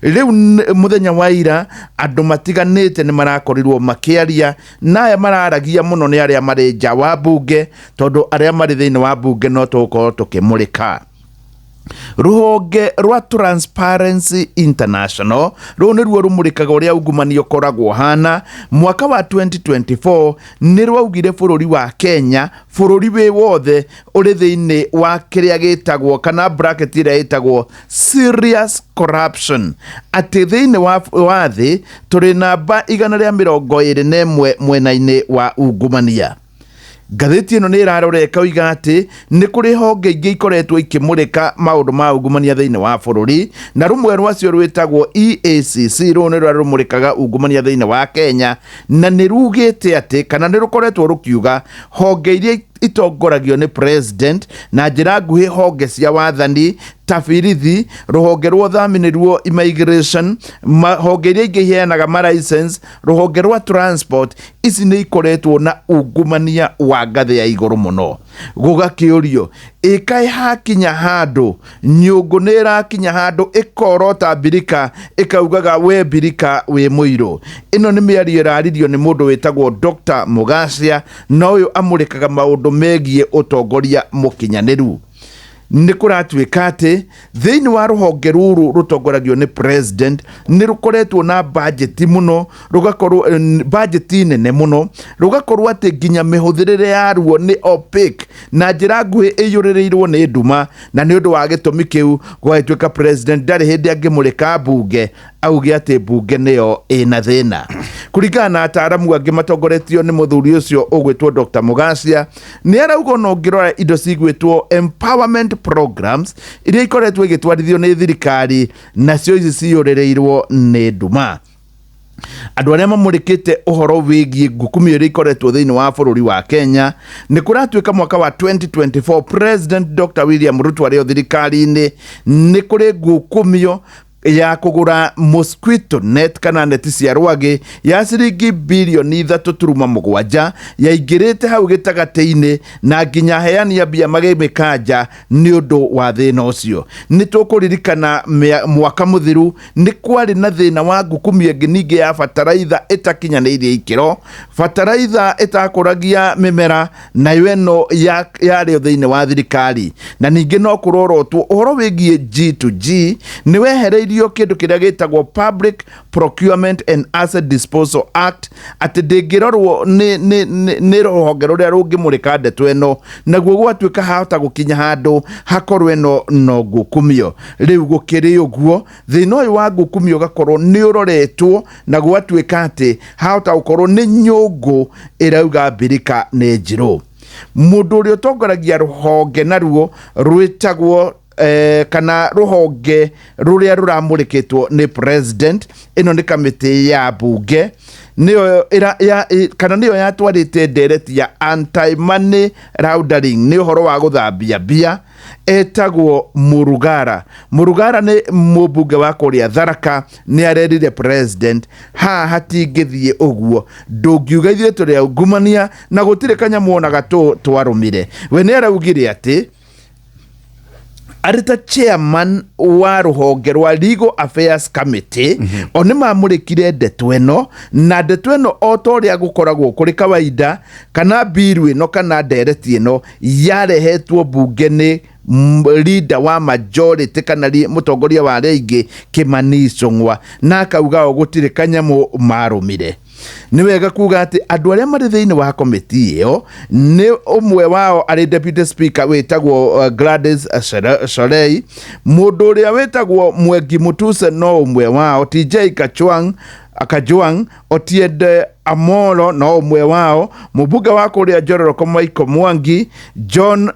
riu muthenya wa ira andu matiganite ni marakorirwo makiaria na aya mararagia muno ni aria mari nja wa bunge tondu aria mari thiini wa bunge no tukorwo tukimurika. Ruhonge rwa Transparency International ruo rumurikaga uria ungumania ukoragwo hana mwaka wa 2024 ni rwaugire bururi wa Kenya bururi wi wothe uri thiini wa kiria gitagwo kana bracket iria itagwo serious corruption ati thiini wa thi turi namba 121 mwena-ini wa ungumania. Gatheti ino ni iraroreka uiga ati ni kuri honge ingi ikoretwo ikimurika maundu ma ungumania thiini wa bururi na rumwe rwacio rwitagwo EACC ru ni rumurikaga ungumania thiini wa Kenya na ni rugite ati kana ni rukoretwo rukiuga honge iria itongoragio ni president na njira nguhi honge cia wathani tabirithi ruhonge rwa thamini rwo immigration honge iria ingi heanaga ma license ruhonge rwa transport ici ni ikoretwo na ungumania wa ngathi ya iguru muno. Gugakiurio ikai hakinya handu nyungu ni irakinya handu ikorota birika ikaugaga we birika we muiro. Ino ni miario iraririo ni mundu witagwo Dr. Mugacia na uyu amurikaga maundu megie utongoria mukinyaniru. Ni kuratuika ati thiini wa ruhonge ruru rutongoragio ni president ni rukoretwo na budget muno rugakorwo budget nene muno rugakorwo ati nginya mihuthirire yaruo ni opaque na njira nguhi iyuririrwo ni nduma na ni undu wa gitumi kiu gwatuika president ndari hindi angimurika bunge auge ati bunge niyo ina thina. Kuringana na ataramu angi matongoretio ni muthuri ucio ugwitwo Dr. Mugacia ni arauga no ngirora indo cigwitwo empowerment programs iria ikoretwo igitwarithio ni thirikari nacio ici ciyuririrwo ni nduma. Andu aria mamurikite uhoro wigie ngukumio iria ikoretwo thiini wa bururi wa Kenya ni kuratuika mwaka wa 2024 President Dr. William Ruto ario thirikari-ini ni kuri ngukumio ya kugura mosquito net kana neti cia rwagi ya ciringi bilioni 3.7 yaingirite hau gitagati-ini na nginya heania bia magimikanja ni undu wa thina ucio. Ni tukuririkana mwaka muthiru ni kwari na thina wa ngukumio ngingi ya fertilizer itakinyanirie ikiro, fertilizer itakuragia mimera na yeno yari thiini wa thirikari na ningi no kurorotwo uhoro wigie G2G ni wehereirio kindu kiria gitagwo Public Procurement and Asset Disposal Act ati ndingirorwo ni ruhonge ruria rungimurika ndeto eno naguo gwatuika hahota gukinya handu hakorwo eno no ngukumio. Riu gukiri uguo thina uyu wa ngukumio gakorwo ni uroretwo na gwatuika ati hahota gukorwo ni nyungu irauga birika ni njiru. Mundu uria utongoragia ruhonge naruo rwitagwo kana ruhonge ruria ruramurikitwo ni president ino ni kamiti ya bunge niyo kana niyo yatwarite direct ya anti money laundering ni uhoro wa guthambia bia etagwo Murugara ni mubunge wa kuria Tharaka ni arerire president hatingithie uguo ndungiuga ithuĩ turi ungumania na gutire kanyamuona gato twarumire. We ni araugire ati arita chairman wa ruhonge rwa Legal Affairs Committee oni mamurikire ndeto eno na ndeto eno otoria gukoragwo kuri kawaida kana biru eno kana ndereti eno yarehetwo bunge ni leader wa majority kana mutongoria wa reingi Kimani Ichung'wa na akauga gutire kanyamu marumire. Ni wega kuga ati andu aria mari thiini wa committee iyo ni umwe wao ari deputy speaker wetagwo Gladys Sholei, mundu uria wetagwo Mwengi Mutuse no umwe wao, TJ Kajwang Otiende Amolo no umwe wao, mubunge wa kuria Njororoko Michael Mwangi, John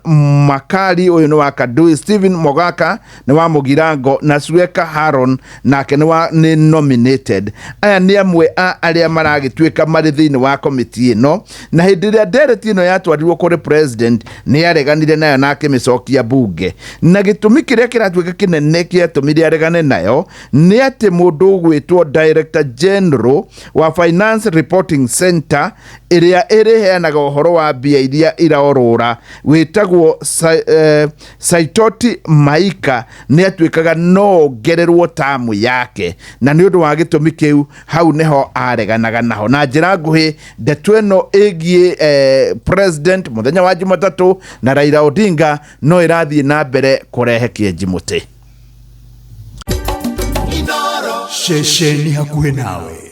Makari uyu ni wa Kadui, Stephen Mogaka ni wa Mugirango na Sweka Haron nake ni nominated. Aya ni amwe aria maragituika mari thiini wa committee ino na hindi iria ndereti ino yatwarirwo kuri president ni areganire nayo nake micokia bunge na gitumi kiria kiratuika kinene kiatumire aregane nayo ni ati mundu ugwitwo Director General wa wa Finance Reporting Center ĩrĩa ĩrĩheanaga ũhoro wa mbia iria iraorũra wĩtagwo Saitoti Maika nĩ atuĩkaga no ongererwo tamu yake, na nĩ ũndũ wa gĩtũmi kĩu hau nĩho areganaga naho. Na njĩra nguhĩ ndeto ĩno ĩgiĩ president mũthenya wa Jumatatũ na Raila Odinga no ĩrathiĩ na mbere kũrehe kĩenjimũtĩ. Shesheni hakuhe nawe.